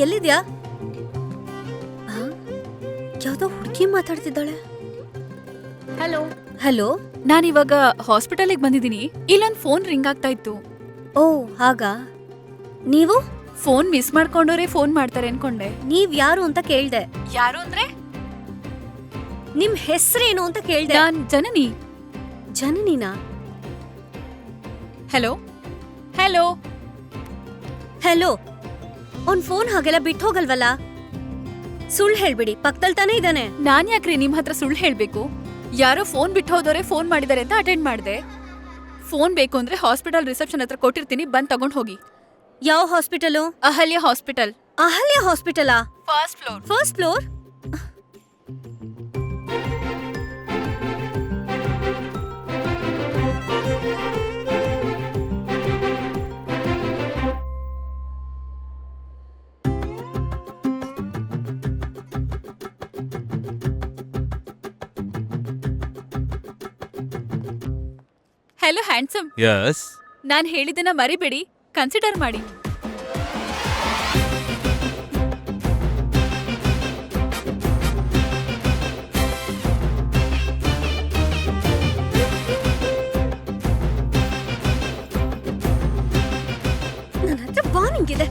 ಎಲ್ಲಿದ್ಯಾ? ಯಾವ್ದೋ ಹುಡುಗಿ ಮಾತಾಡ್ತಿದ್ದಾಳೆ. ಹಲೋ ಹಲೋ, ನಾನಿವಾಗ ಹಾಸ್ಪಿಟಲಿಗೆ ಬಂದಿದ್ದೀನಿ. ಇಲ್ಲೊಂದು ಫೋನ್ ರಿಂಗ್ ಆಗ್ತಾ ಇತ್ತು. ಓ ಹಾಗಾ? ನೀವು ಫೋನ್ ಮಿಸ್ ಮಾಡ್ಕೊಂಡೋರೆ ಫೋನ್ ಮಾಡ್ತಾರೆ ಅನ್ಕೊಂಡೆ. ನೀವ್ ಯಾರು ಅಂತ ಕೇಳ್ದೆ. ಯಾರು ಅಂದ್ರೆ? ನಿಮ್ ಹೆಸರೇನು ಅಂತ ಕೇಳ್ದೆ. ನಾನ್ ಜನನಿ. ಜನನಿನಾ? ಹಲೋ ಹಲೋ ಹಲೋ, ಅವ್ನ್ ಫೋನ್ ಹಾಗೆಲ್ಲ ಬಿಟ್ಟು ಹೋಗಲ್ವಲ್ಲ? ಸುಳ್ಳು ಹೇಳ್ಬಿಡಿ, ಪಕ್ಕದಲ್ಲಿ ತಾನೇ ಇದ್ದಾನೆ. ನಾನ್ ಯಾಕ್ರಿ ನಿಮ್ ಹತ್ರ ಸುಳ್ಳು ಹೇಳ್ಬೇಕು? ಯಾರೋ ಫೋನ್ ಬಿಟ್ಟು ಹೋದೋರೆ ಫೋನ್ ಮಾಡಿದಾರೆ ಅಂತ ಅಟೆಂಡ್ ಮಾಡ್ದೆ. ಫೋನ್ ಬೇಕು ಅಂದ್ರೆ ಹಾಸ್ಪಿಟಲ್ ರಿಸೆಪ್ಷನ್ ಹತ್ರ ಕೊಟ್ಟಿರ್ತೀನಿ, ಬಂದ್ ತಗೊಂಡ್ ಹೋಗಿ. ಯಾವ ಹಾಸ್ಪಿಟಲು? ಅಹಲ್ಯ ಹಾಸ್ಪಿಟಲ್. ಅಹಲ್ಯ ಹಾಸ್ಪಿಟಲಾ? First floor. First floor? Hello handsome. Yes. ನಾನ್ ಹೇಳಿದ್ದನ್ನ ಮರಿಬೇಡಿ, ಕನ್ಸಿಡರ್ ಮಾಡಿ.